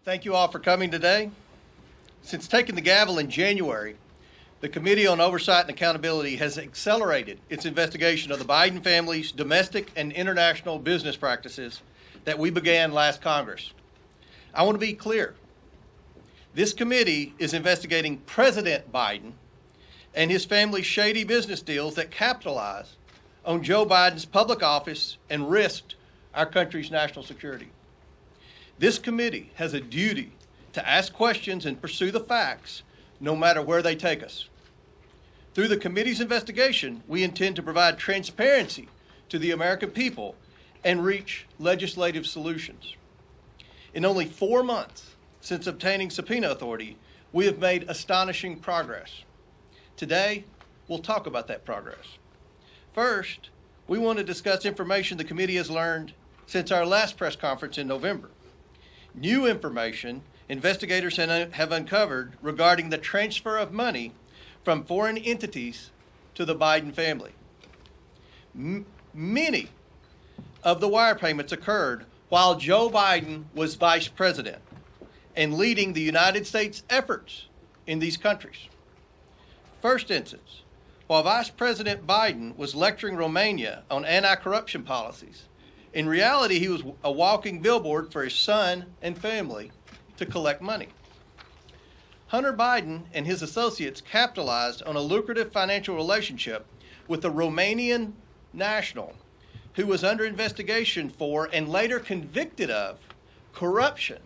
Thank you all for coming today. Since taking the gavel in January, the Committee on Oversight and Accountability has accelerated its investigation of the Biden family's domestic and international business practices that we began last Congress. I want to be clear. This committee is investigating President Biden and his family's shady business deals that capitalize on Joe Biden's public office and risked our country's national security. This committee has a duty to ask questions and pursue the facts, no matter where they take us. Through the committee's investigation, we intend to provide transparency to the American people and reach legislative solutions. In only 4 months since obtaining subpoena authority, we have made astonishing progress. Today, we'll talk about that progress. First, we want to discuss information the committee has learned since our last press conference in November. New information investigators have uncovered regarding the transfer of money from foreign entities to the Biden family. Many of the wire payments occurred while Joe Biden was vice president and leading the United States efforts in these countries. First instance, while Vice President Biden was lecturing Romania on anti-corruption policies, in reality, he was a walking billboard for his son and family to collect money. Hunter Biden and his associates capitalized on a lucrative financial relationship with a Romanian national who was under investigation for and later convicted of corruption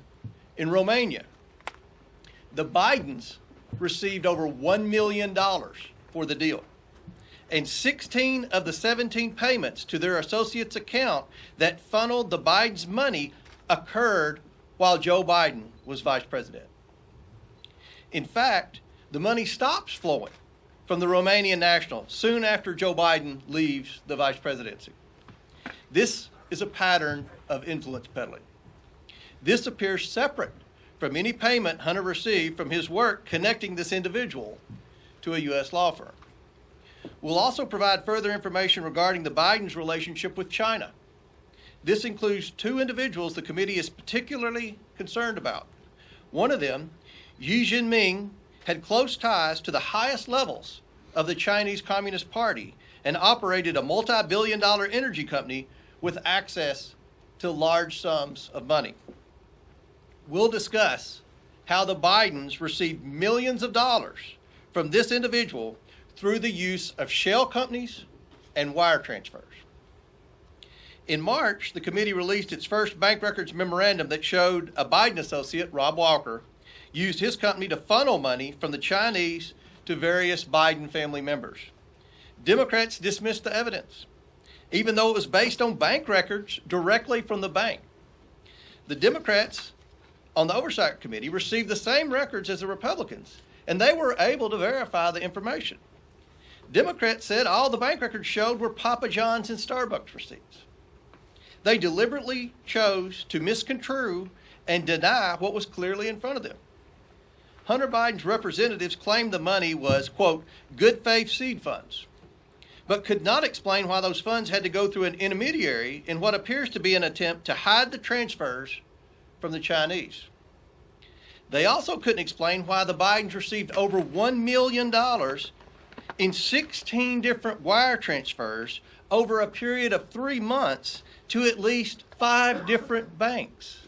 in Romania. The Bidens received over $1 million for the deal, and 16 of the 17 payments to their associates' account that funneled the Biden's money occurred while Joe Biden was vice president. In fact, the money stops flowing from the Romanian national soon after Joe Biden leaves the vice presidency. This is a pattern of influence peddling. This appears separate from any payment Hunter received from his work connecting this individual to a U.S. law firm. We'll also provide further information regarding the Biden's relationship with China. This includes 2 individuals the committee is particularly concerned about. One of them, Xi Jinping, had close ties to the highest levels of the Chinese Communist Party and operated a multi-billion-dollar energy company with access to large sums of money. We'll discuss how the Bidens received millions of dollars from this individual through the use of shell companies and wire transfers. In March, the committee released its first bank records memorandum that showed a Biden associate, Rob Walker, used his company to funnel money from the Chinese to various Biden family members. Democrats dismissed the evidence, even though it was based on bank records directly from the bank. The Democrats on the Oversight Committee received the same records as the Republicans, and they were able to verify the information. Democrats said all the bank records showed were Papa John's and Starbucks receipts. They deliberately chose to misconstrue and deny what was clearly in front of them. Hunter Biden's representatives claimed the money was, quote, good faith seed funds, but could not explain why those funds had to go through an intermediary in what appears to be an attempt to hide the transfers from the Chinese. They also couldn't explain why the Bidens received over $1 million in 16 different wire transfers over a period of 3 months to at least 5 different banks.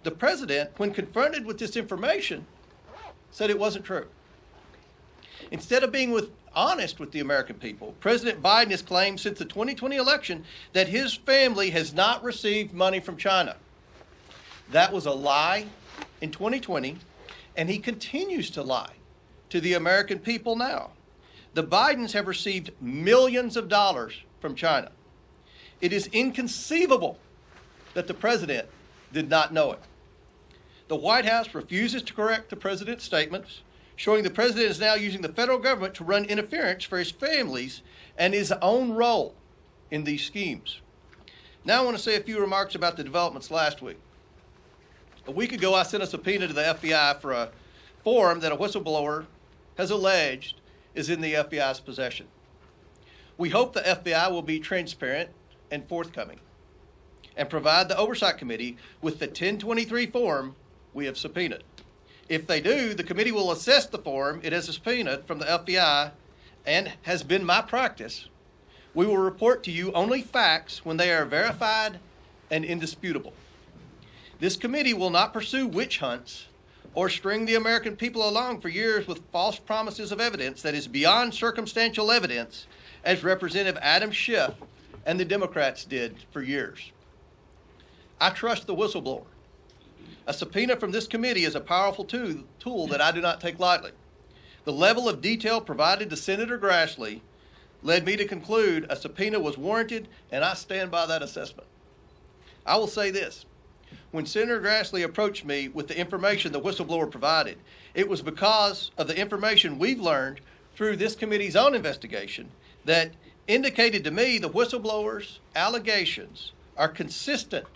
The president, when confronted with this information, said it wasn't true. Instead of being honest with the American people, President Biden has claimed since the 2020 election that his family has not received money from China. That was a lie in 2020, and he continues to lie to the American people now. The Bidens have received millions of dollars from China. It is inconceivable that the president did not know it. The White House refuses to correct the president's statements, showing the president is now using the federal government to run interference for his families and his own role in these schemes. Now I want to say a few remarks about the developments last week. A week ago, I sent a subpoena to the FBI for a form that a whistleblower has alleged is in the FBI's possession. We hope the FBI will be transparent and forthcoming. and provide the Oversight Committee with the 1023 form we have subpoenaed. If they do, the committee will assess the form it has subpoenaed from the FBI, and has been my practice. We will report to you only facts when they are verified and indisputable. This committee will not pursue witch hunts or string the American people along for years with false promises of evidence that is beyond circumstantial evidence, as Representative Adam Schiff and the Democrats did for years. I trust the whistleblower. A subpoena from this committee is a powerful tool that I do not take lightly. The level of detail provided to Senator Grassley led me to conclude a subpoena was warranted, and I stand by that assessment. I will say this. When Senator Grassley approached me with the information the whistleblower provided, it was because of the information we've learned through this committee's own investigation that indicated to me the whistleblower's allegations are consistent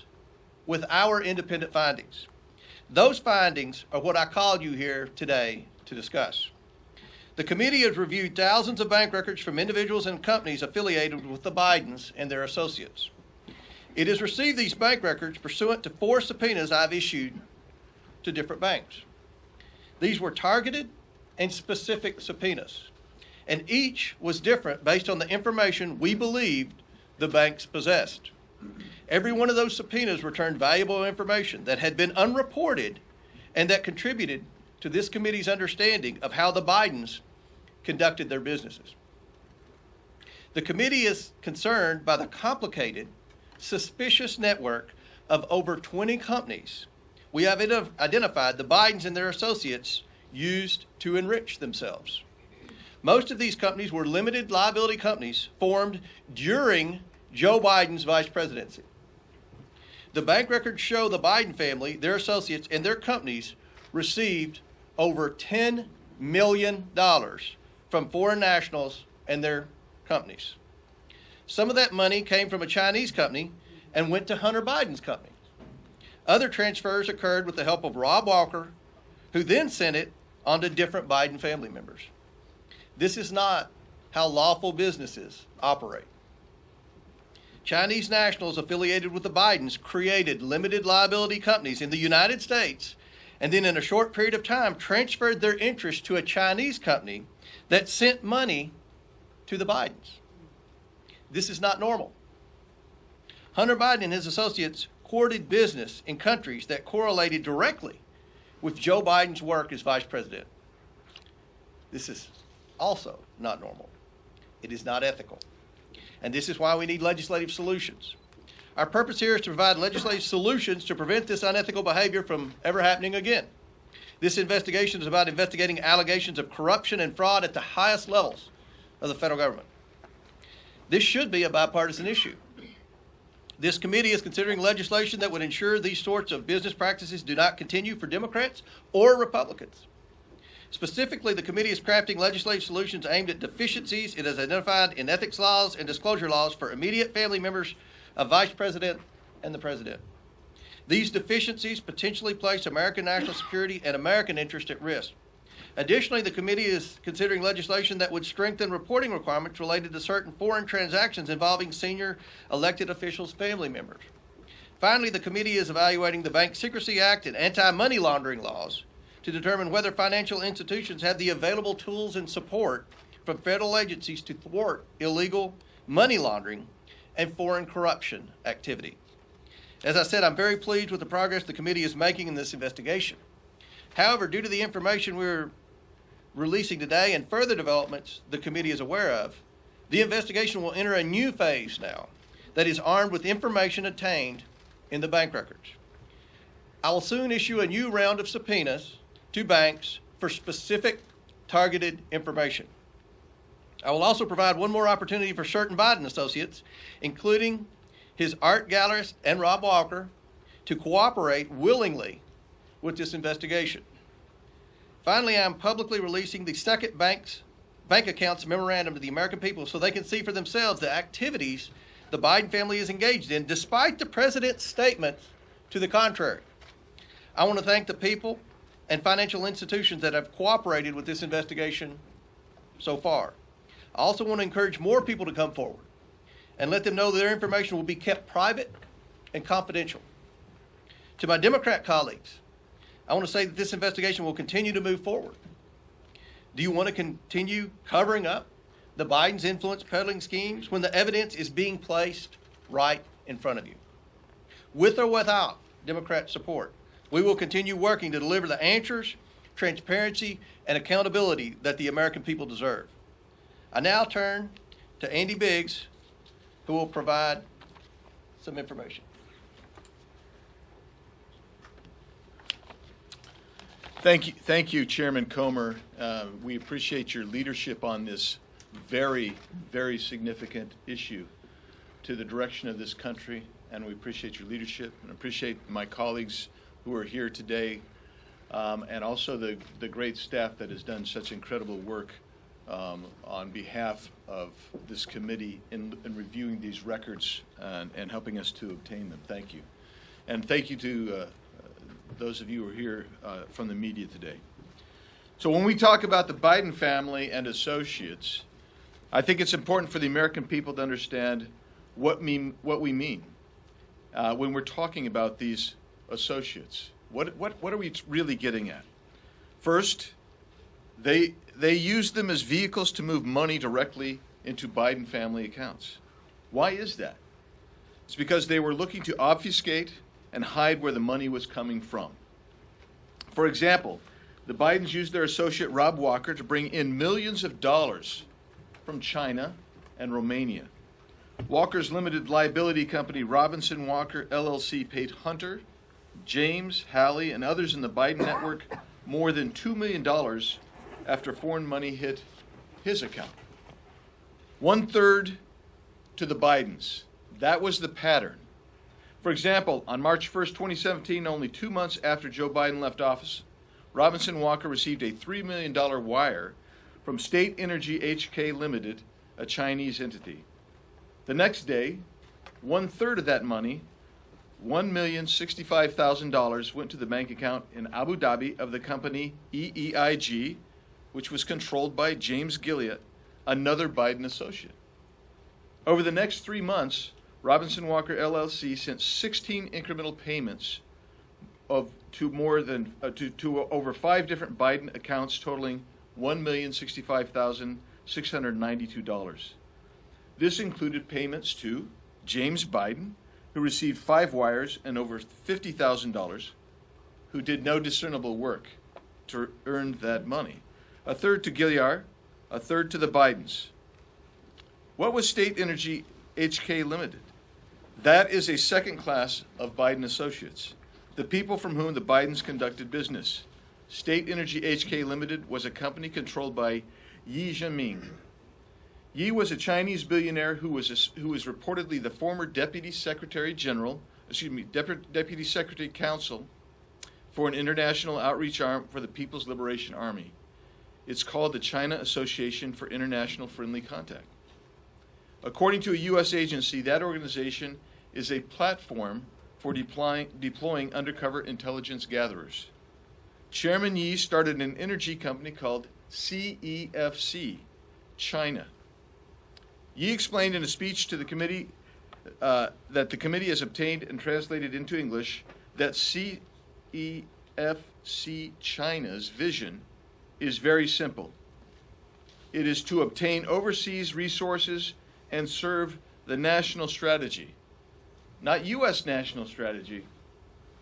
with our independent findings. Those findings are what I called you here today to discuss. The committee has reviewed thousands of bank records from individuals and companies affiliated with the Bidens and their associates. It has received these bank records pursuant to 4 subpoenas I've issued to different banks. These were targeted and specific subpoenas, and each was different based on the information we believed the banks possessed. Every one of those subpoenas returned valuable information that had been unreported and that contributed to this committee's understanding of how the Bidens conducted their businesses. The committee is concerned by the complicated, suspicious network of over 20 companies we have identified the Bidens and their associates used to enrich themselves. Most of these companies were limited liability companies formed during Joe Biden's vice presidency. The bank records show the Biden family, their associates, and their companies received over $10 million from foreign nationals and their companies. Some of that money came from a Chinese company and went to Hunter Biden's company. Other transfers occurred with the help of Rob Walker, who then sent it on to different Biden family members. This is not how lawful businesses operate. Chinese nationals affiliated with the Bidens created limited liability companies in the United States, and then in a short period of time transferred their interest to a Chinese company that sent money to the Bidens. This is not normal. Hunter Biden and his associates courted business in countries that correlated directly with Joe Biden's work as vice president. This is also not normal. It is not ethical. And this is why we need legislative solutions. Our purpose here is to provide legislative solutions to prevent this unethical behavior from ever happening again. This investigation is about investigating allegations of corruption and fraud at the highest levels of the federal government. This should be a bipartisan issue. This committee is considering legislation that would ensure these sorts of business practices do not continue for Democrats or Republicans. Specifically, the committee is crafting legislative solutions aimed at deficiencies it has identified in ethics laws and disclosure laws for immediate family members of Vice President and the President. These deficiencies potentially place American national security and American interest at risk. Additionally, the committee is considering legislation that would strengthen reporting requirements related to certain foreign transactions involving senior elected officials' family members. Finally, the committee is evaluating the Bank Secrecy Act and anti-money laundering laws to determine whether financial institutions have the available tools and support from federal agencies to thwart illegal money laundering and foreign corruption activity. As I said, I'm very pleased with the progress the committee is making in this investigation. However, due to the information we're releasing today and further developments the committee is aware of, the investigation will enter a new phase now that is armed with information obtained in the bank records. I will soon issue a new round of subpoenas to banks for specific targeted information. I will also provide one more opportunity for certain Biden associates, including his art gallerist and Rob Walker, to cooperate willingly with this investigation. Finally, I am publicly releasing the second bank accounts memorandum to the American people so they can see for themselves the activities the Biden family is engaged in, despite the president's statements to the contrary. I want to thank the people and financial institutions that have cooperated with this investigation so far. I also want to encourage more people to come forward and let them know that their information will be kept private and confidential. To my Democrat colleagues, I want to say that this investigation will continue to move forward. Do you want to continue covering up the Biden's influence peddling schemes when the evidence is being placed right in front of you? With or without Democrat support, we will continue working to deliver the answers, transparency, and accountability that the American people deserve. I now turn to Andy Biggs, who will provide some information. Thank you, Chairman Comer. We appreciate your leadership on this very, very significant issue to the direction of this country, and we appreciate your leadership and appreciate my colleagues who are here today, and also the great staff that has done such incredible work on behalf of this committee in reviewing these records and helping us to obtain them. Thank you. And thank you to those of you who are here from the media today. So when we talk about the Biden family and associates, I think it's important for the American people to understand what we mean when we're talking about these associates. What are we really getting at? First, they use them as vehicles to move money directly into Biden family accounts. Why is that? It's because they were looking to obfuscate and hide where the money was coming from. For example, the Bidens used their associate Rob Walker to bring in millions of dollars from China and Romania. Walker's limited liability company, Robinson Walker LLC, paid Hunter, James, Hallie, and others in the Biden network more than $2 million after foreign money hit his account. 1/3 to the Bidens. That was the pattern. For example, on March 1st, 2017, only 2 months after Joe Biden left office, Robinson Walker received a $3 million wire from State Energy HK Limited, a Chinese entity. The next day, 1/3 of that money, $1,065,000, went to the bank account in Abu Dhabi of the company EEIG, which was controlled by James Gilliatt, another Biden associate. Over the next 3 months, Robinson Walker LLC sent 16 incremental payments to over 5 different Biden accounts totaling $1,065,692. This included payments to James Biden, who received 5 wires and over $50,000, who did no discernible work to earn that money. 1/3 to Gilliard, 1/3 to the Bidens. What was State Energy HK Limited? That is a second class of Biden associates, the people from whom the Bidens conducted business. State Energy HK Limited was a company controlled by Yi Jianming. Yi was a Chinese billionaire who was reportedly the former Deputy Secretary Counsel for an international outreach arm for the People's Liberation Army. It's called the China Association for International Friendly Contact. According to a U.S. agency, that organization is a platform for deploying undercover intelligence gatherers. Chairman Yi started an energy company called CEFC, China. Yi explained in a speech to the committee that the committee has obtained and translated into English that CEFC China's vision is very simple. It is to obtain overseas resources and serve the national strategy. Not U.S. national strategy,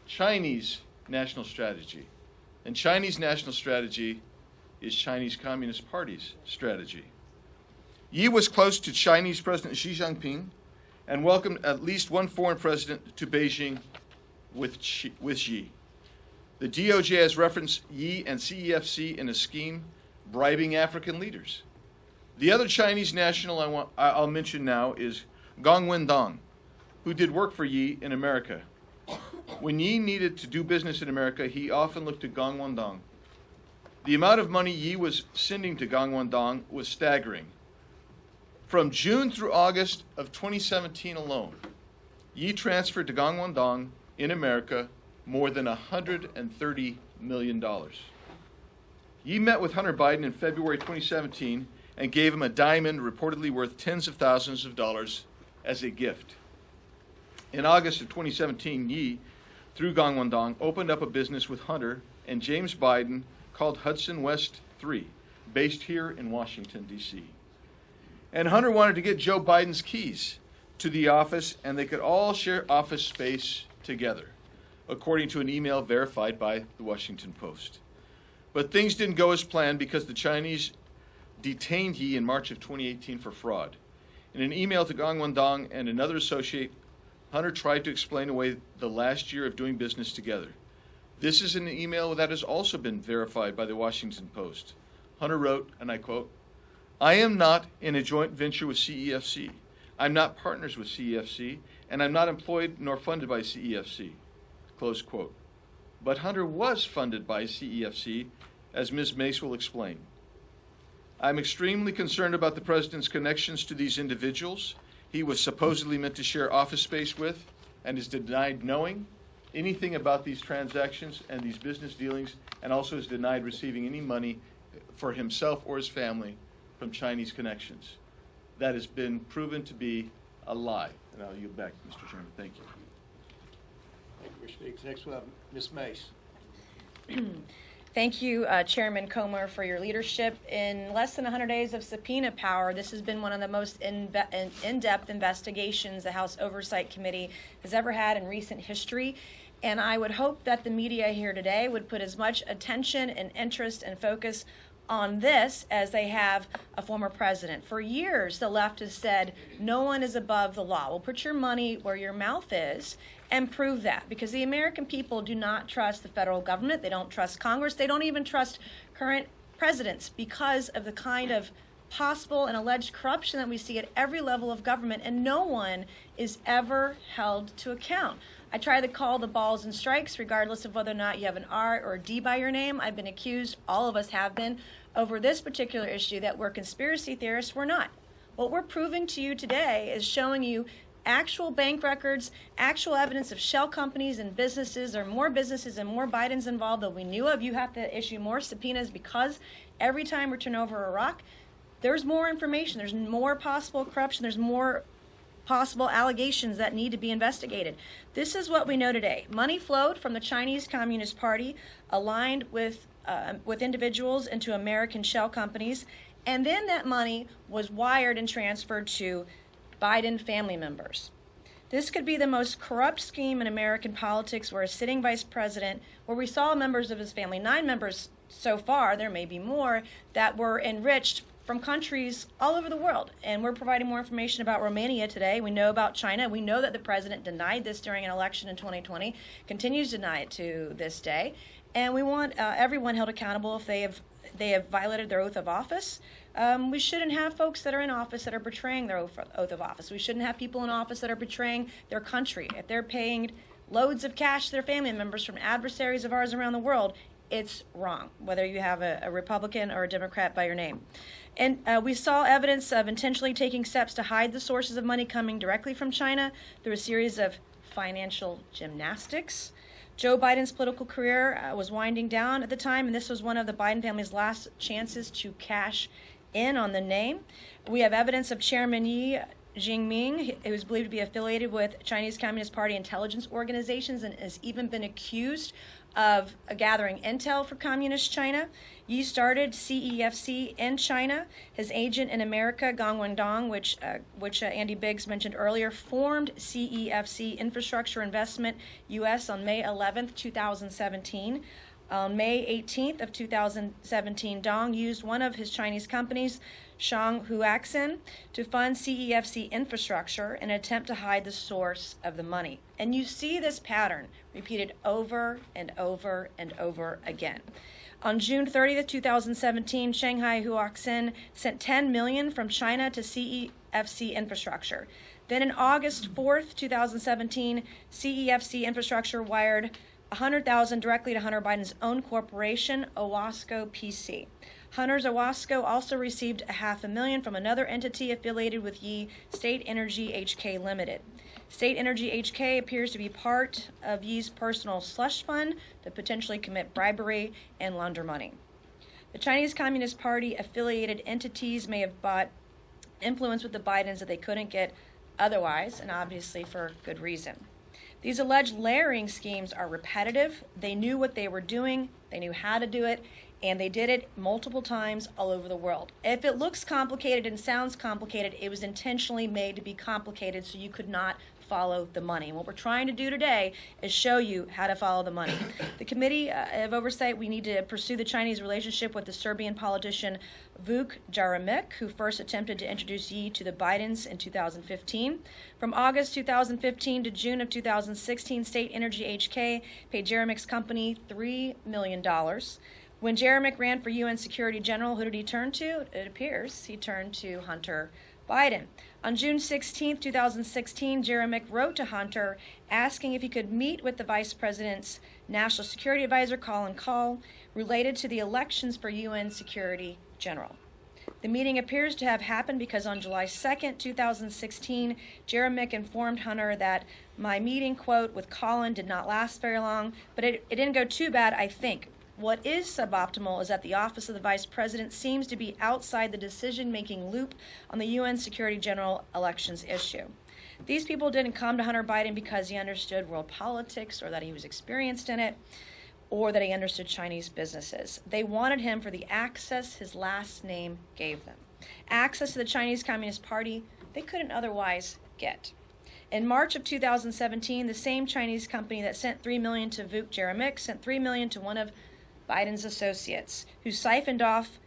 Chinese national strategy. And Chinese national strategy is Chinese Communist Party's strategy. Yi was close to Chinese President Xi Jinping and welcomed at least one foreign president to Beijing with Xi. The DOJ has referenced Yi and CEFC in a scheme bribing African leaders. The other Chinese national I'll mention now is Gong Wendong, who did work for Yi in America. When Yi needed to do business in America, he often looked to Gong Wendong. The amount of money Yi was sending to Gong Wendong was staggering. From June through August of 2017 alone, Yi transferred to Gong Wendong in America more than $130 million. Yi met with Hunter Biden in February 2017 and gave him a diamond reportedly worth tens of thousands of dollars as a gift. In August of 2017, Yi, through Gangwon-dong, opened up a business with Hunter and James Biden called Hudson West 3, based here in Washington, D.C. And Hunter wanted to get Joe Biden's keys to the office, and they could all share office space together, according to an email verified by the Washington Post. But things didn't go as planned because the Chinese detained Yi in March of 2018 for fraud. In an email to Gangwon-dong and another associate, Hunter tried to explain away the last year of doing business together. This is an email that has also been verified by the Washington Post. Hunter wrote, and I quote, "I am not in a joint venture with CEFC. I'm not partners with CEFC, and I'm not employed nor funded by CEFC." Close quote. But Hunter was funded by CEFC, as Ms. Mace will explain. I'm extremely concerned about the president's connections to these individuals he was supposedly meant to share office space with, and is denied knowing anything about these transactions and these business dealings, and also is denied receiving any money for himself or his family from Chinese connections. That has been proven to be a lie. And I'll yield back, Mr. Chairman. Thank you. Thank you, Mr. Speaks. Next we'll have Ms. Mace. Thank you, Chairman Comer, for your leadership. In less than 100 days of subpoena power, this has been one of the most in-depth investigations the House Oversight Committee has ever had in recent history. And I would hope that the media here today would put as much attention and interest and focus on this as they have a former president. For years, the left has said, no one is above the law. Well, put your money where your mouth is and prove that, because the American people do not trust the federal government. They don't trust Congress. They don't even trust current presidents because of the kind of possible and alleged corruption that we see at every level of government, and no one is ever held to account. I try to call the balls and strikes regardless of whether or not you have an R or a D by your name. I've been accused, all of us have been, over this particular issue that we're conspiracy theorists. We're not. What we're proving to you today is showing you actual bank records, actual evidence of shell companies and businesses. There are more businesses and more Bidens involved than we knew of. You have to issue more subpoenas because every time we turn over a rock, there's more information. There's more possible corruption. There's more possible allegations that need to be investigated. This is what we know today. Money flowed from the Chinese Communist Party, aligned with individuals into American shell companies, and then that money was wired and transferred to Biden family members. This could be the most corrupt scheme in American politics, where a sitting vice president, where we saw members of his family, 9 members so far, there may be more, that were enriched from countries all over the world. And we're providing more information about Romania today. We know about China. We know that the president denied this during an election in 2020, continues to deny it to this day. And we want everyone held accountable if they have violated their oath of office. We shouldn't have folks that are in office that are betraying their oath of office. We shouldn't have people in office that are betraying their country. If they're paying loads of cash to their family members from adversaries of ours around the world, it's wrong, whether you have a Republican or a Democrat by your name. And we saw evidence of intentionally taking steps to hide the sources of money coming directly from China through a series of financial gymnastics. Joe Biden's political career was winding down at the time, and this was one of the Biden family's last chances to cash in on the name. We have evidence of Chairman Yi Jinping, who is believed to be affiliated with Chinese Communist Party intelligence organizations and has even been accused of gathering intel for Communist China. Yi started CEFC in China. His agent in America, Gangwon-dong, which Andy Biggs mentioned earlier, formed CEFC Infrastructure Investment US on May 11th, 2017. On May 18th of 2017, Dong used one of his Chinese companies, Shanghuaxin, to fund CEFC infrastructure in an attempt to hide the source of the money. And you see this pattern repeated over and over and over again. On June 30th, 2017, Shanghai Huaxin sent $10 million from China to CEFC infrastructure. Then on August 4th, 2017, CEFC infrastructure wired $100,000 directly to Hunter Biden's own corporation, Owasco PC. Hunter's Owasco also received $500,000 from another entity affiliated with Yi, State Energy HK Limited. State Energy HK appears to be part of Yi's personal slush fund to potentially commit bribery and launder money. The Chinese Communist Party affiliated entities may have bought influence with the Bidens that they couldn't get otherwise, and obviously for good reason. These alleged layering schemes are repetitive. They knew what they were doing, they knew how to do it, and they did it multiple times all over the world. If it looks complicated and sounds complicated, it was intentionally made to be complicated so you could not follow the money. And what we're trying to do today is show you how to follow the money. The Committee of Oversight, we need to pursue the Chinese relationship with the Serbian politician Vuk Jeremic, who first attempted to introduce Yi to the Bidens in 2015. From August 2015 to June of 2016, State Energy HK paid Jeremic's company $3 million. When Jeremic ran for UN Security General, who did he turn to? It appears he turned to Hunter Biden. On June 16, 2016, Jeremic wrote to Hunter asking if he could meet with the Vice President's National Security Advisor, Colin Kahl, related to the elections for UN Security General. The meeting appears to have happened because on July 2, 2016, Jeremic informed Hunter that my meeting, quote, with Colin did not last very long, but it didn't go too bad, I think. What is suboptimal is that the Office of the Vice President seems to be outside the decision-making loop on the UN Security General elections issue. These people didn't come to Hunter Biden because he understood world politics or that he was experienced in it or that he understood Chinese businesses. They wanted him for the access his last name gave them. Access to the Chinese Communist Party they couldn't otherwise get. In March of 2017, the same Chinese company that sent $3 million to Vuk Jeremic sent $3 million to one of Biden's associates, who siphoned off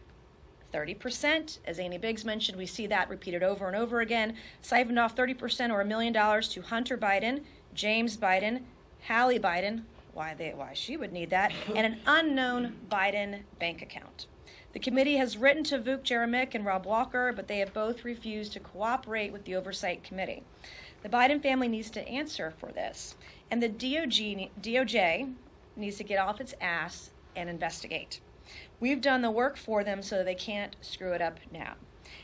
30%. As Annie Biggs mentioned, we see that repeated over and over again. Siphoned off 30% or $1 million to Hunter Biden, James Biden, Hallie Biden, why she would need that, and an unknown Biden bank account. The committee has written to Vuk Jeremic and Rob Walker, but they have both refused to cooperate with the Oversight Committee. The Biden family needs to answer for this, and the DOJ needs to get off its ass and investigate. We've done the work for them so they can't screw it up now.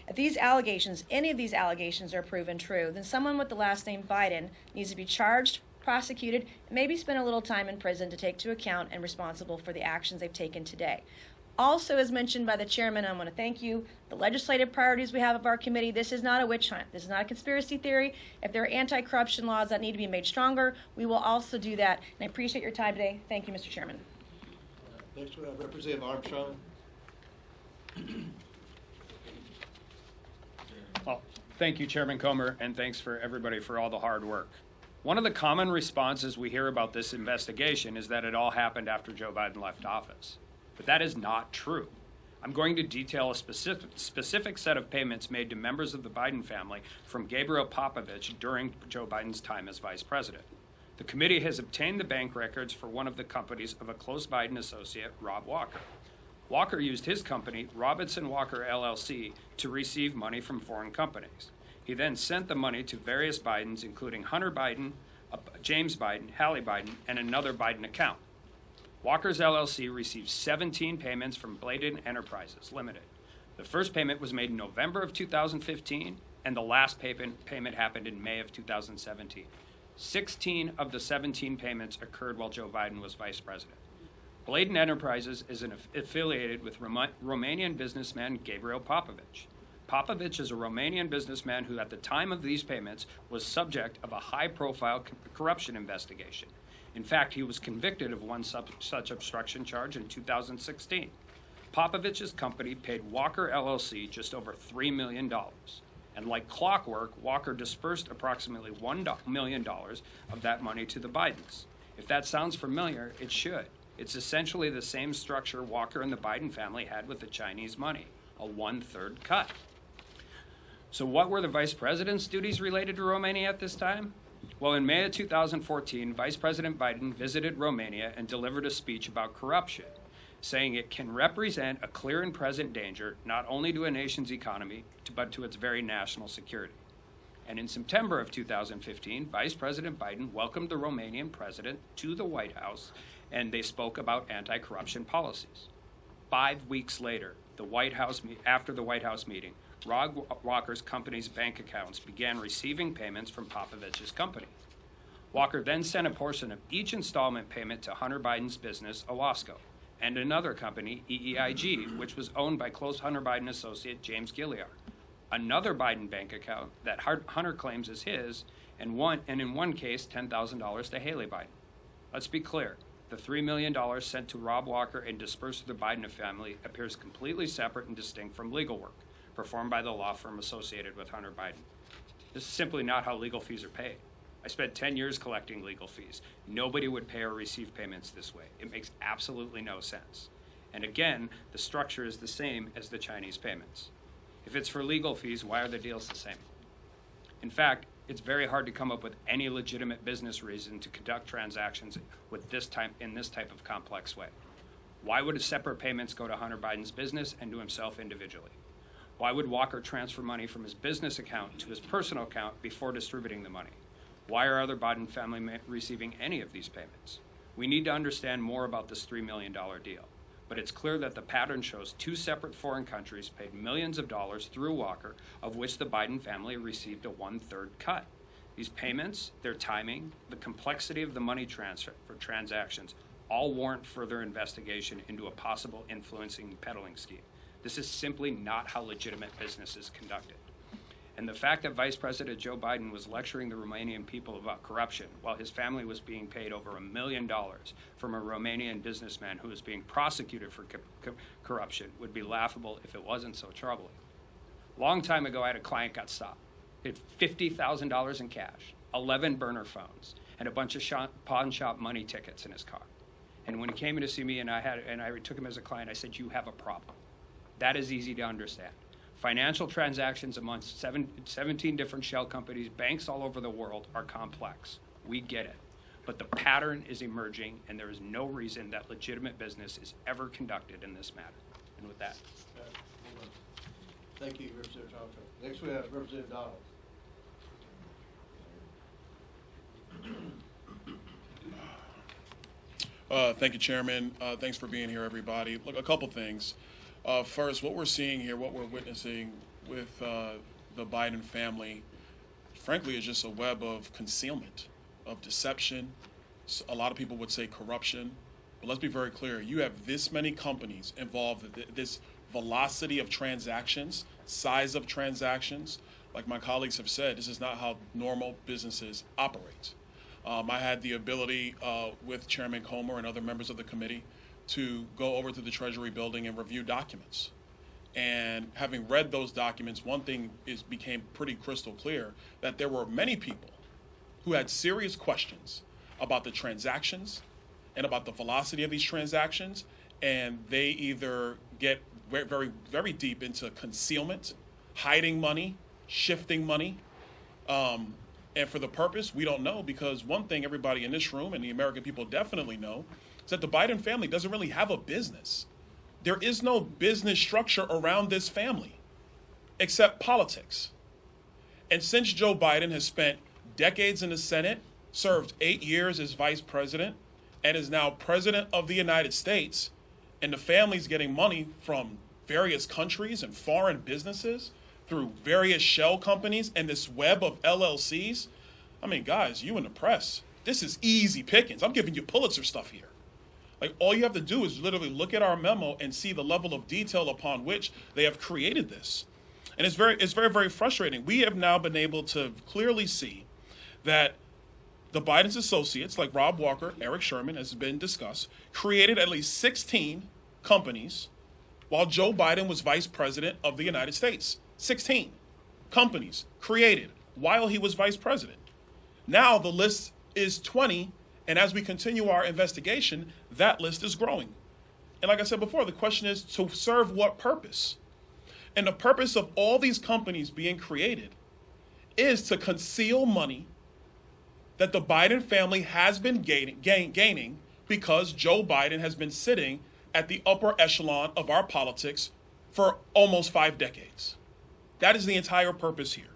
If these allegations, any of these allegations are proven true, then someone with the last name Biden needs to be charged, prosecuted, and maybe spend a little time in prison to take to account and responsible for the actions they've taken today. Also, as mentioned by the chairman, I want to thank you, the legislative priorities we have of our committee. This is not a witch hunt. This is not a conspiracy theory. If there are anti-corruption laws that need to be made stronger, we will also do that. And I appreciate your time today. Thank you, Mr. Chairman. Next we have Representative Armstrong. Well, thank you, Chairman Comer, and thanks for everybody for all the hard work. One of the common responses we hear about this investigation is that it all happened after Joe Biden left office. But that is not true. I'm going to detail a specific set of payments made to members of the Biden family from Gabriel Popovich during Joe Biden's time as vice president. The committee has obtained the bank records for one of the companies of a close Biden associate, Rob Walker. Walker used his company, Robinson Walker LLC, to receive money from foreign companies. He then sent the money to various Bidens, including Hunter Biden, James Biden, Hallie Biden, and another Biden account. Walker's LLC received 17 payments from Bladen Enterprises Limited. The first payment was made in November of 2015, and the last payment happened in May of 2017. 16 of the 17 payments occurred while Joe Biden was vice president. Bladen Enterprises is affiliated with Romanian businessman Gabriel Popovich. Popovich is a Romanian businessman who, at the time of these payments, was subject of a high-profile corruption investigation. In fact, he was convicted of one such obstruction charge in 2016. Popovich's company paid Walker LLC just over $3 million. And like clockwork, Walker dispersed approximately $1 million of that money to the Bidens. If that sounds familiar, it should. It's essentially the same structure Walker and the Biden family had with the Chinese money, a 1/3 cut. So what were the vice president's duties related to Romania at this time? Well, in May of 2014, Vice President Biden visited Romania and delivered a speech about corruption, saying it can represent a clear and present danger not only to a nation's economy, but to its very national security. And in September of 2015, Vice President Biden welcomed the Romanian president to the White House, and they spoke about anti-corruption policies. 5 weeks later, after the White House meeting, Rob Walker's company's bank accounts began receiving payments from Popovich's company. Walker then sent a portion of each installment payment to Hunter Biden's business, Owasco, and another company, EEIG, which was owned by close Hunter Biden associate James Gilliard. another Biden bank account that Hunter claims is his, and in one case, $10,000 to Haley Biden. Let's be clear. The $3 million sent to Rob Walker and dispersed to the Biden family appears completely separate and distinct from legal work performed by the law firm associated with Hunter Biden. This is simply not how legal fees are paid. I spent 10 years collecting legal fees. Nobody would pay or receive payments this way. It makes absolutely no sense. And again, the structure is the same as the Chinese payments. If it's for legal fees, why are the deals the same? In fact, it's very hard to come up with any legitimate business reason to conduct transactions in this type of complex way. Why would separate payments go to Hunter Biden's business and to himself individually? Why would Walker transfer money from his business account to his personal account before distributing the money? Why are other Biden family receiving any of these payments? We need to understand more about this $3 million deal. But it's clear that the pattern shows two separate foreign countries paid millions of dollars through Walker, of which the Biden family received a 1/3 cut. These payments, their timing, the complexity of the money transfer for transactions all warrant further investigation into a possible influencing peddling scheme. This is simply not how legitimate business is conducted. And the fact that Vice President Joe Biden was lecturing the Romanian people about corruption while his family was being paid over $1 million from a Romanian businessman who was being prosecuted for corruption would be laughable if it wasn't so troubling. Long time ago, I had a client got stopped. He had $50,000 in cash, 11 burner phones, and a bunch of pawn shop money tickets in his car. And when he came in to see me and I took him as a client, I said, "You have a problem." That is easy to understand. Financial transactions amongst 17 different shell companies, banks all over the world are complex. We get it. But the pattern is emerging, and there is no reason that legitimate business is ever conducted in this matter. And with that. Thank you, Representative Thompson. Next we have Representative Donald. Thank you, Chairman. Thanks for being here, everybody. Look, a couple things. First, what we're seeing here, what we're witnessing with the Biden family, frankly, is just a web of concealment, of deception. A lot of people would say corruption. But let's be very clear. You have this many companies involved, this velocity of transactions, size of transactions. Like my colleagues have said, this is not how normal businesses operate. I had the ability with Chairman Comer and other members of the committee to go over to the Treasury building and review documents. And having read those documents, one thing became pretty crystal clear, that there were many people who had serious questions about the transactions and about the velocity of these transactions, and they either get very, very deep into concealment, hiding money, shifting money, and for the purpose, we don't know, because one thing everybody in this room and the American people definitely know is that the Biden family doesn't really have a business. There is no business structure around this family except politics. And since Joe Biden has spent decades in the Senate, served 8 years as vice president, and is now president of the United States, and the family's getting money from various countries and foreign businesses through various shell companies and this web of LLCs. I mean, guys, you in the press, this is easy pickings. I'm giving you Pulitzer stuff here. Like, all you have to do is literally look at our memo and see the level of detail upon which they have created this. And it's very, very frustrating. We have now been able to clearly see that the Biden's associates, like Rob Walker, Eric Sherman, as has been discussed, created at least 16 companies while Joe Biden was vice president of the United States. 16 companies created while he was vice president. Now the list is 20, and as we continue our investigation, that list is growing. And like I said before, the question is, to serve what purpose? And the purpose of all these companies being created is to conceal money that the Biden family has been gaining because Joe Biden has been sitting at the upper echelon of our politics for almost 5 decades. That is the entire purpose here.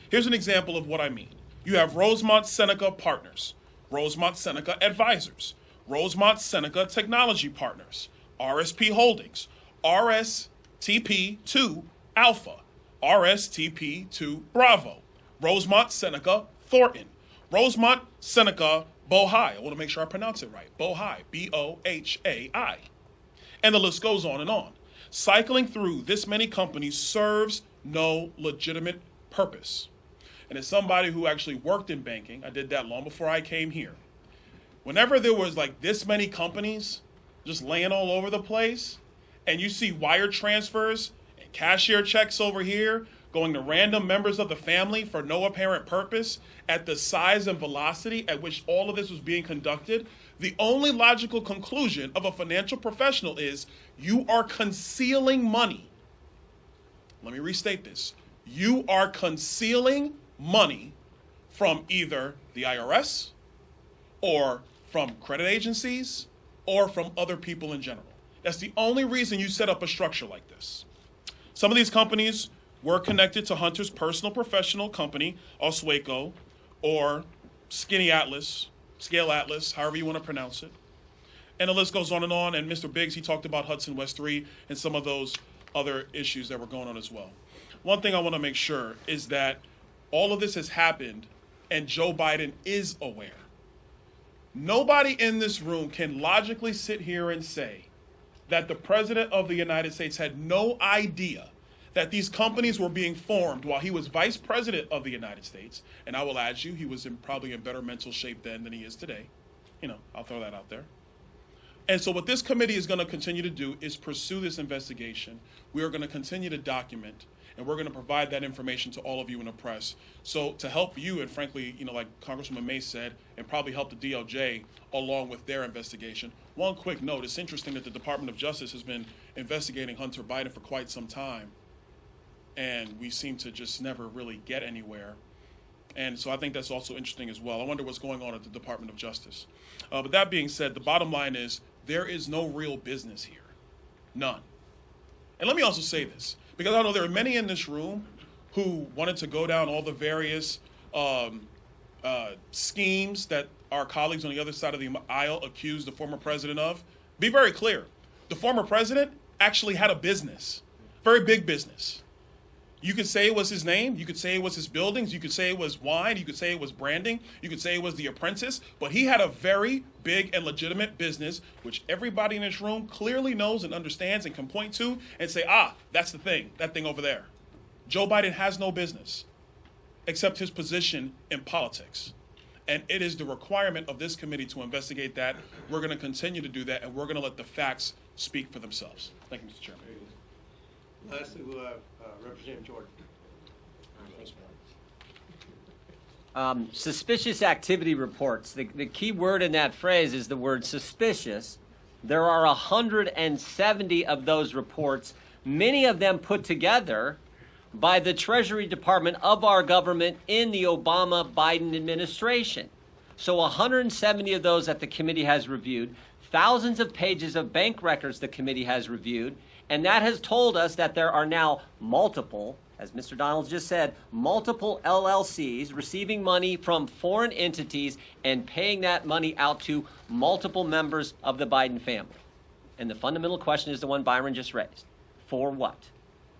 Here's an example of what I mean. You have Rosemont Seneca Partners, Rosemont Seneca Advisors, Rosemont Seneca Technology Partners, RSP Holdings, RSTP2 Alpha, RSTP2 Bravo, Rosemont Seneca Thornton, Rosemont Seneca Bohai. I want to make sure I pronounce it right. Bohai, B-O-H-A-I. And the list goes on and on. Cycling through this many companies serves no legitimate purpose. And as somebody who actually worked in banking, I did that long before I came here. Whenever there was like this many companies just laying all over the place, and you see wire transfers and cashier checks over here going to random members of the family for no apparent purpose at the size and velocity at which all of this was being conducted, the only logical conclusion of a financial professional is you are concealing money. Let me restate this. You are concealing money from either the IRS or from credit agencies or from other people in general. That's the only reason you set up a structure like this. Some of these companies were connected to Hunter's personal professional company, Oswego, or Skinny Atlas, Scale Atlas, however you want to pronounce it. And the list goes on. And Mr. Biggs, he talked about Hudson West 3 and some of those other issues that were going on as well. One thing I want to make sure is that all of this has happened and Joe Biden is aware. Nobody in this room can logically sit here and say that the President of the United States had no idea that these companies were being formed while he was Vice President of the United States. And I will add you, he was probably in better mental shape then than he is today. I'll throw that out there. And so what this committee is going to continue to do is pursue this investigation. We are going to continue to document, and we're going to provide that information to all of you in the press. So to help you, and frankly, like Congresswoman May said, and probably help the DOJ along with their investigation. One quick note, it's interesting that the Department of Justice has been investigating Hunter Biden for quite some time, and we seem to just never really get anywhere. And so I think that's also interesting as well. I wonder what's going on at the Department of Justice. But that being said, the bottom line is there is no real business here. None. And let me also say this, because I know there are many in this room who wanted to go down all the various schemes that our colleagues on the other side of the aisle accused the former president of. Be very clear. The former president actually had a business, very big business. You could say it was his name. You could say it was his buildings. You could say it was wine. You could say it was branding. You could say it was The Apprentice. But he had a very big and legitimate business, which everybody in this room clearly knows and understands and can point to and say, that's the thing, that thing over there. Joe Biden has no business except his position in politics. And it is the requirement of this committee to investigate that. We're going to continue to do that, and we're going to let the facts speak for themselves. Thank you, Mr. Chairman. Lastly, we'll have Representative Jordan. Suspicious activity reports. The key word in that phrase is the word suspicious. There are 170 of those reports, many of them put together by the Treasury Department of our government in the Obama-Biden administration. So 170 of those that the committee has reviewed, thousands of pages of bank records the committee has reviewed, and that has told us that there are now multiple, as Mr. Donalds just said, multiple LLCs receiving money from foreign entities and paying that money out to multiple members of the Biden family. And the fundamental question is the one Byron just raised. For what?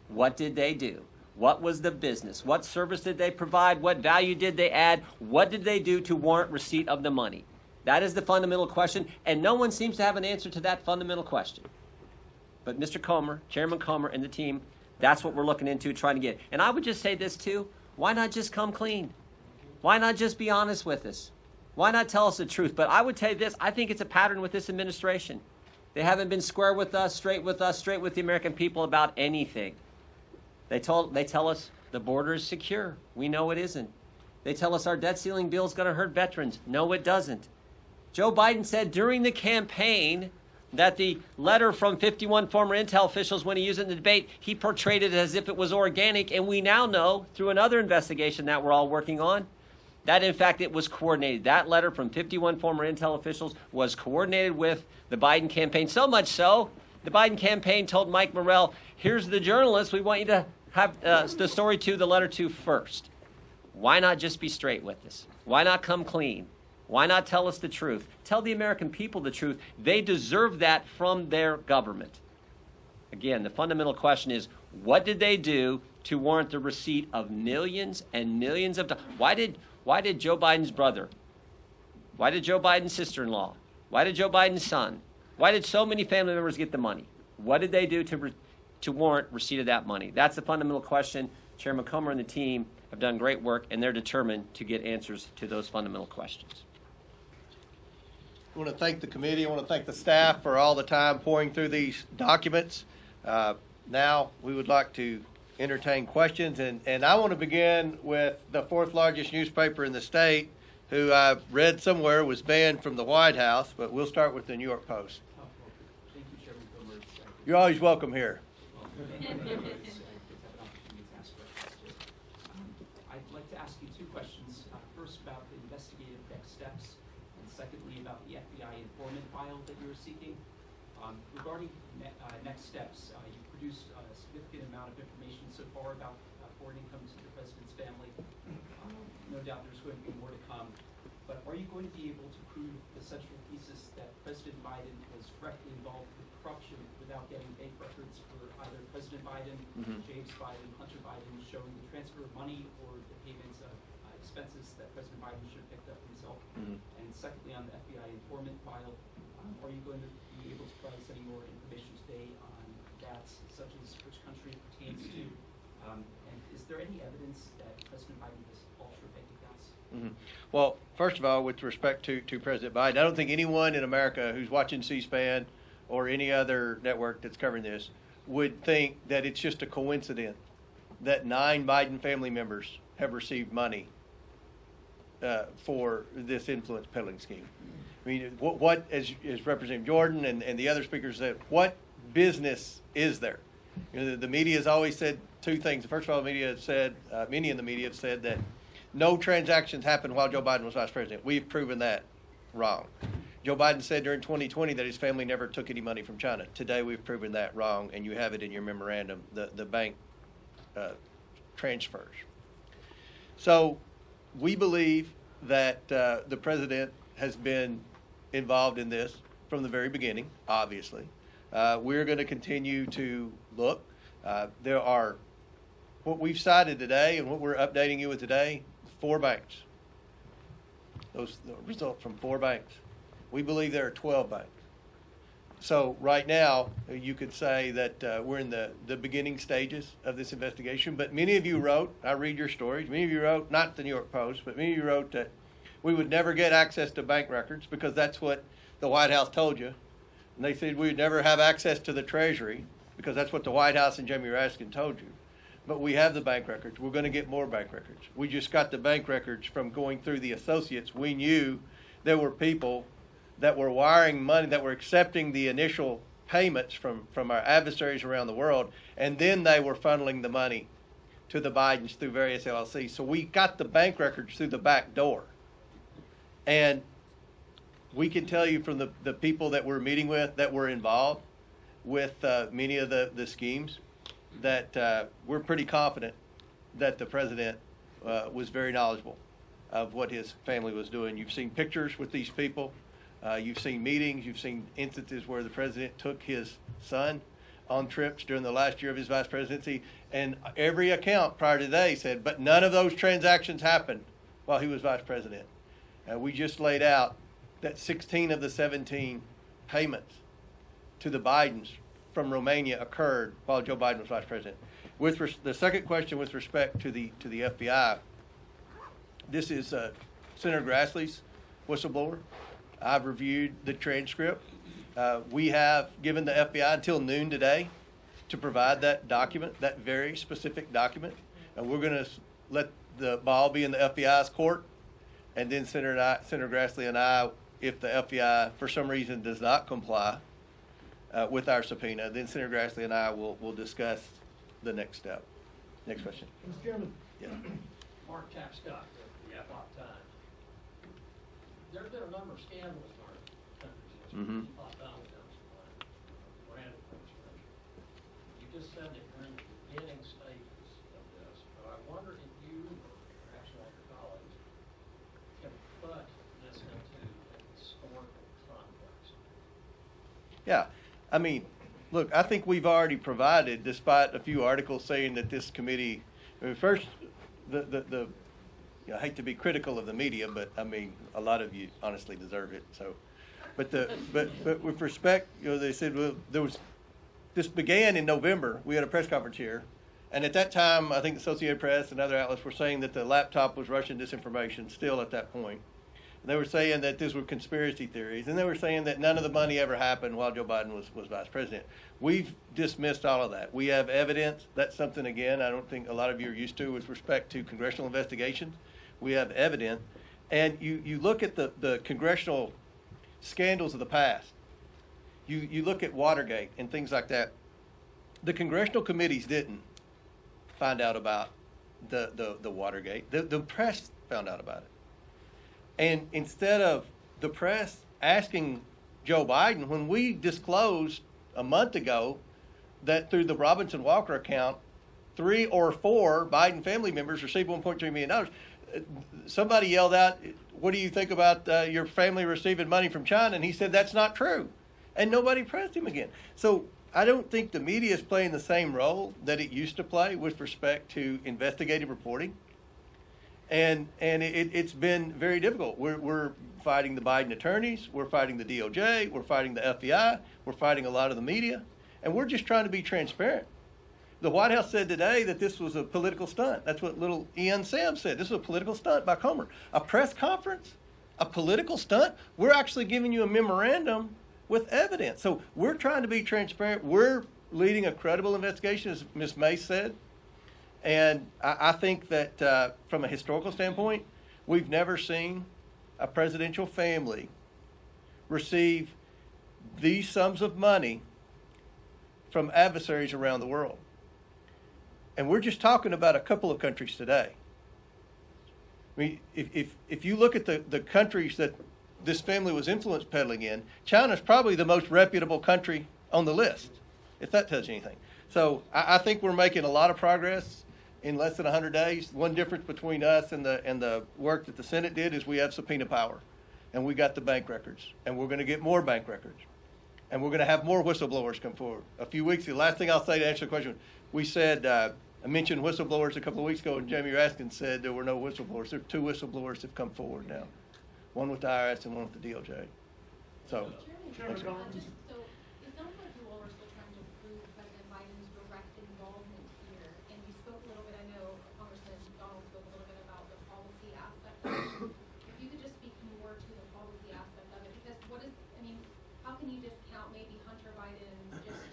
What did they do? What was the business? What service did they provide? What value did they add? What did they do to warrant receipt of the money? That is the fundamental question, and no one seems to have an answer to that fundamental question. But Mr. Comer, Chairman Comer, and the team, that's what we're looking into, trying to get. And I would just say this too, why not just come clean? Why not just be honest with us? Why not tell us the truth? But I would tell you this, I think it's a pattern with this administration. They haven't been square with us, straight with the American people about anything. They tell us the border is secure. We know it isn't. They tell us our debt ceiling bill is going to hurt veterans. No, it doesn't. Joe Biden said during the campaign that the letter from 51 former intel officials, when he used it in the debate, he portrayed it as if it was organic, and we now know through another investigation that we're all working on that in fact it was coordinated. That letter from 51 former intel officials was coordinated with the Biden campaign, so much so the Biden campaign told Mike Morrell, here's the journalist we want you to have the story to, the letter to first. Why not just be straight with us? Why not come clean? Why not tell us the truth? Tell the American people the truth. They deserve that from their government. Again, the fundamental question is, what did they do to warrant the receipt of millions and millions of dollars? Why did Joe Biden's brother? Why did Joe Biden's sister-in-law? Why did Joe Biden's son? Why did so many family members get the money? What did they do to warrant receipt of that money? That's the fundamental question. Chairman Comer and the team have done great work, and they're determined to get answers to those fundamental questions. I want to thank the committee. I want to thank the staff for all the time pouring through these documents. Now we would like to entertain questions, and I want to begin with the fourth largest newspaper in the state, who I read somewhere was banned from the White House, but we'll start with the New York Post. Thank you, Chairman Comer. You're always welcome here. I'd like to ask you two questions. First, about the investigative next steps, and secondly, about the FBI informant file that you're seeking. Regarding next steps, you've produced a significant amount of information so far about foreign income to the president's family. No doubt there's going to be more to come. But are you going to be able to prove the central thesis that President Biden was directly involved with corruption without getting bank records for either President Biden, James Biden, Hunter Biden, showing the transfer of money or the payments of expenses that President Biden should have picked up himself? And secondly, on the FBI informant file, are you going to be able to provide us any more information today on that, such as which country it pertains to? And is there any evidence that President Biden has offshore bank accounts? Well, first of all, with respect to President Biden, I don't think anyone in America who's watching C-SPAN or any other network that's covering this would think that it's just a coincidence that 9 Biden family members have received money for this influence peddling scheme. I mean, what as Representative Jordan and the other speakers said, what business is there? You know, the media has always said two things. First of all, the media has said, many in the media have said that no transactions happened while Joe Biden was vice president. We've proven that wrong. Joe Biden said during 2020 that his family never took any money from China. Today we've proven that wrong, and you have it in your memorandum, the bank transfers. So we believe that the president has been involved in this from the very beginning, obviously. We're going to continue to look. There are, what we've cited today and what we're updating you with today, 4 banks. Those result from 4 banks. We believe there are 12 banks. So right now, you could say that we're in the beginning stages of this investigation, but many of you wrote, I read your stories, many of you wrote, not the New York Post, but many of you wrote that we would never get access to bank records because that's what the White House told you. And they said we would never have access to the Treasury because that's what the White House and Jamie Raskin told you. But we have the bank records. We're going to get more bank records. We just got the bank records from going through the associates. We knew there were people that were wiring money, that were accepting the initial payments from our adversaries around the world, and then they were funneling the money to the Bidens through various LLCs. So we got the bank records through the back door. And we can tell you from the people that we're meeting with that were involved with many of the schemes that we're pretty confident that the president was very knowledgeable of what his family was doing. You've seen pictures with these people. You've seen meetings. You've seen instances where the president took his son on trips during the last year of his vice presidency. And every account prior to today said, but none of those transactions happened while he was vice president. We just laid out that 16 of the 17 payments to the Bidens from Romania occurred while Joe Biden was vice president. With the second question with respect to the FBI, this is Senator Grassley's whistleblower. I've reviewed the transcript. We have given the FBI until noon today to provide that document, that very specific document. And we're going to let the ball be in the FBI's court. And then Senator Grassley and I, if the FBI for some reason does not comply with our subpoena, then Senator Grassley and I will discuss the next step. Next question. Mr. Chairman. Yeah. Mark Tapscott, the Epoch Times. There have been a number of scandals in our country since Donald Trump's brand administration. You just said that you're in the beginning stages of this, but I wonder if you, or perhaps one of your colleagues, can put this into a historical context. Yeah. I mean, look, I think we've already provided, despite a few articles saying that this committee, I mean, first, I hate to be critical of the media, but I mean, a lot of you honestly deserve it. So, but with respect, they said, well, this began in November. We had a press conference here. And at that time, I think the Associated Press and other outlets were saying that the laptop was Russian disinformation still at that point. They were saying that these were conspiracy theories, and they were saying that none of the money ever happened while Joe Biden was vice president. We've dismissed all of that. We have evidence. That's something, again, I don't think a lot of you are used to with respect to congressional investigations. We have evidence. And you look at the congressional scandals of the past. You look at Watergate and things like that. The congressional committees didn't find out about the Watergate. The press found out about it. And instead of the press asking Joe Biden, when we disclosed a month ago that through the Robinson Walker account, 3 or 4 Biden family members received $1.3 million, somebody yelled out, "What do you think about your family receiving money from China?" And he said, "That's not true." And nobody pressed him again. So I don't think the media is playing the same role that it used to play with respect to investigative reporting. And it's been very difficult. We're fighting the Biden attorneys. We're fighting the DOJ. We're fighting the FBI. We're fighting a lot of the media. And we're just trying to be transparent. The White House said today that this was a political stunt. That's what little Ian Sam said. This was a political stunt by Comer. A press conference? A political stunt? We're actually giving you a memorandum with evidence. So we're trying to be transparent. We're leading a credible investigation, as Ms. May said. And I think that from a historical standpoint, we've never seen a presidential family receive these sums of money from adversaries around the world. And we're just talking about a couple of countries today. I mean, if you look at the countries that this family was influence peddling in, China's probably the most reputable country on the list, if that tells you anything. So I think we're making a lot of progress in less than 100 days. One difference between us and the work that the Senate did is we have subpoena power, and we got the bank records, and we're going to get more bank records, and we're going to have more whistleblowers come forward. A few weeks ago, the last thing I'll say to answer the question, we said, I mentioned whistleblowers a couple of weeks ago, and Jamie Raskin said there were no whistleblowers. There are 2 whistleblowers that have come forward now, one with the IRS and one with the DOJ. So, thanks. So it sounds like you all are still trying to prove President Biden's direct involvement here. And you spoke a little bit, I know Congressman Donald spoke a little bit about the policy aspect of it. If you could just speak more to the policy aspect of it, because how can you discount maybe Hunter Biden just,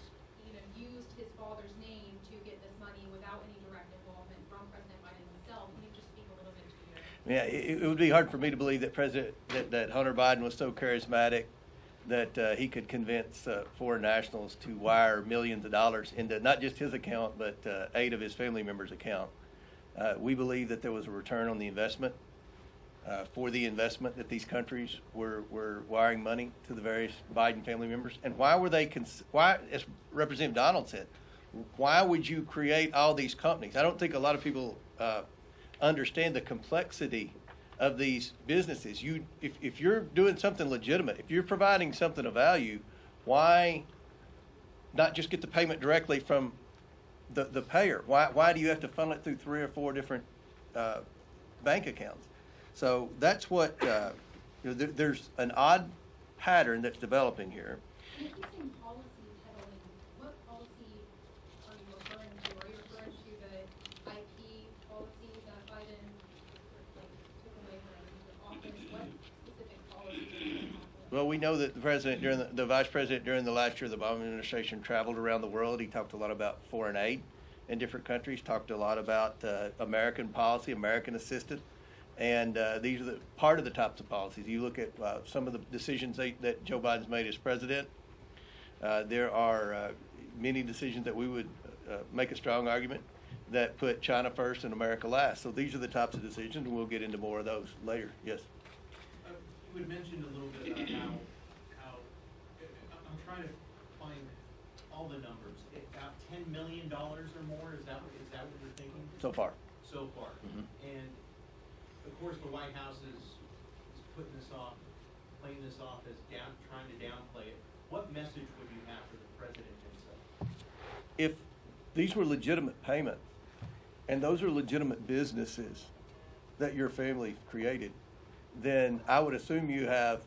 used his father's name to get this money without any direct involvement from President Biden himself? Can you just speak a little bit to your... Yeah, it would be hard for me to believe that that Hunter Biden was so charismatic that he could convince foreign nationals to wire millions of dollars into not just his account, but 8 of his family members' account. We believe that there was a return on the investment for the investment that these countries were wiring money to the various Biden family members. And why were they, why, as Representative Donald said, why would you create all these companies? I don't think a lot of people understand the complexity of these businesses. If you're doing something legitimate, if you're providing something of value, why not just get the payment directly from the payer? Why do you have to funnel it through 3 or 4 different bank accounts? So that's what there's an odd pattern that's developing here. When you're saying policy peddling, what policy are you referring to? Are you referring to the IP policy that Biden took away from his office? What specific policy are you talking about? Well, we know that the president, the vice president during the last year of the Obama administration traveled around the world. He talked a lot about foreign aid in different countries, talked a lot about American policy, American assistance. And these are part of the types of policies. You look at some of the decisions that Joe Biden's made as president. There are many decisions that we would make a strong argument that put China first and America last. So these are the types of decisions, and we'll get into more of those later. Yes? You had mentioned a little bit about how I'm trying to find all the numbers. About $10 million or more, is that what you're thinking? So far. So far. Mm-hmm. And of course, the White House is putting this off, playing this off as trying to downplay it. What message would you have for the president himself? If these were legitimate payments, and those are legitimate businesses that your family created, then I would assume you have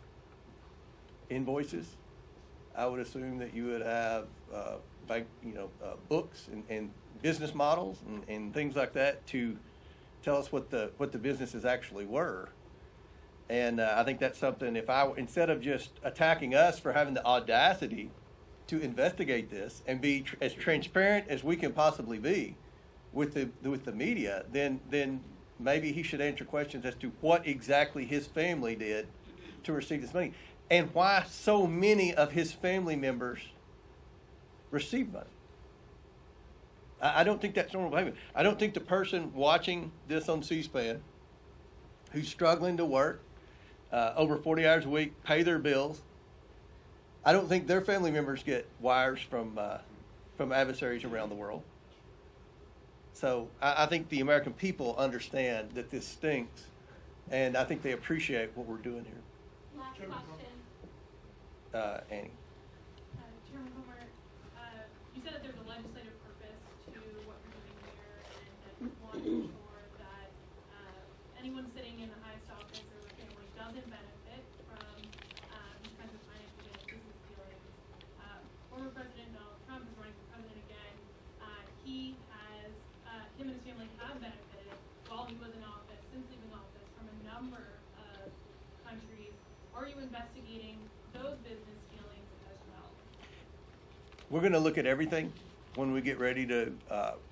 invoices. I would assume that you would have bank, books and business models and things like that to tell us what the businesses actually were. And I think that's something, instead of just attacking us for having the audacity to investigate this and be as transparent as we can possibly be with the media, then maybe he should answer questions as to what exactly his family did to receive this money and why so many of his family members received money. I don't think that's normal behavior. I don't think the person watching this on C-SPAN who's struggling to work over 40 hours a week, pay their bills, I don't think their family members get wires from adversaries around the world. So I think the American people understand that this stinks, and I think they appreciate what we're doing here. Last question. Annie. Chairman Comer, you said that there's a legislative purpose to what you're doing here, and that you want to ensure that anyone sitting in the highest office or a family doesn't benefit from these kinds of financial gain, business dealings. Former President Donald Trump is running for president again. Him and his family have benefited while he was in office, since leaving office, from a number of countries. Are you investigating those business dealings as well? We're going to look at everything when we get ready to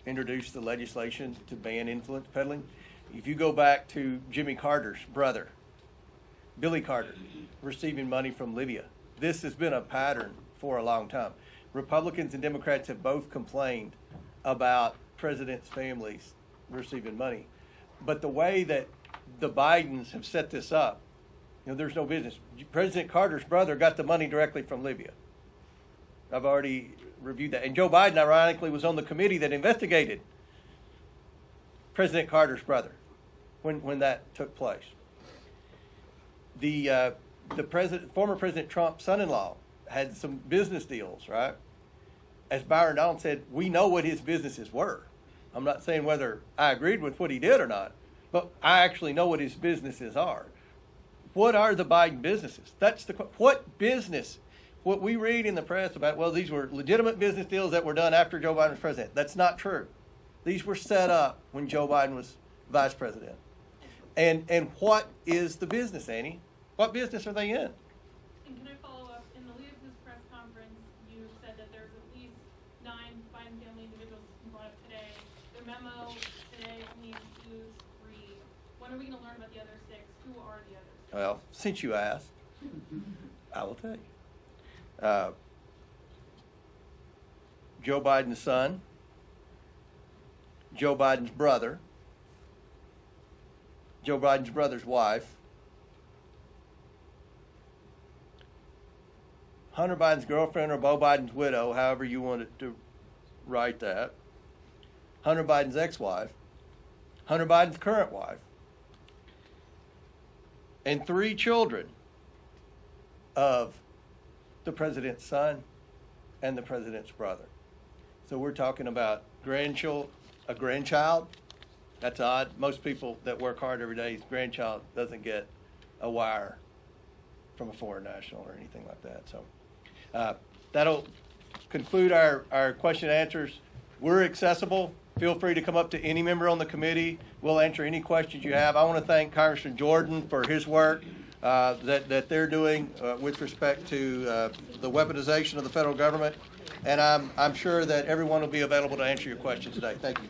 introduce the legislation to ban influence peddling. If you go back to Jimmy Carter's brother, Billy Carter, receiving money from Libya, this has been a pattern for a long time. Republicans and Democrats have both complained about presidents' families receiving money. But the way that the Bidens have set this up, there's no business. President Carter's brother got the money directly from Libya. I've already reviewed that. And Joe Biden, ironically, was on the committee that investigated President Carter's brother when that took place. The former President Trump's son-in-law had some business deals, right? As Byron Donald said, we know what his businesses were. I'm not saying whether I agreed with what he did or not, but I actually know what his businesses are. What are the Biden businesses? What business? What we read in the press about, well, these were legitimate business deals that were done after Joe Biden was president. That's not true. These were set up when Joe Biden was vice president. And what is the business, Annie? What business are they in? And can I follow up? In the lead of this press conference, you said that there's at least 9 Biden family individuals brought up today. Their memo today only includes 3. When are we going to learn about the other 6? Who are the others? Well, since you asked, I will tell you. Joe Biden's son, Joe Biden's brother, Joe Biden's brother's wife, Hunter Biden's girlfriend or Beau Biden's widow, however you wanted to write that, Hunter Biden's ex-wife, Hunter Biden's current wife, and 3 children of the president's son and the president's brother. So we're talking about a grandchild. That's odd. Most people that work hard every day's grandchild doesn't get a wire from a foreign national or anything like that. So that'll conclude our question and answers. We're accessible. Feel free to come up to any member on the committee. We'll answer any questions you have. I want to thank Congressman Jordan for his work that they're doing with respect to the weaponization of the federal government. And I'm sure that everyone will be available to answer your questions today. Thank you.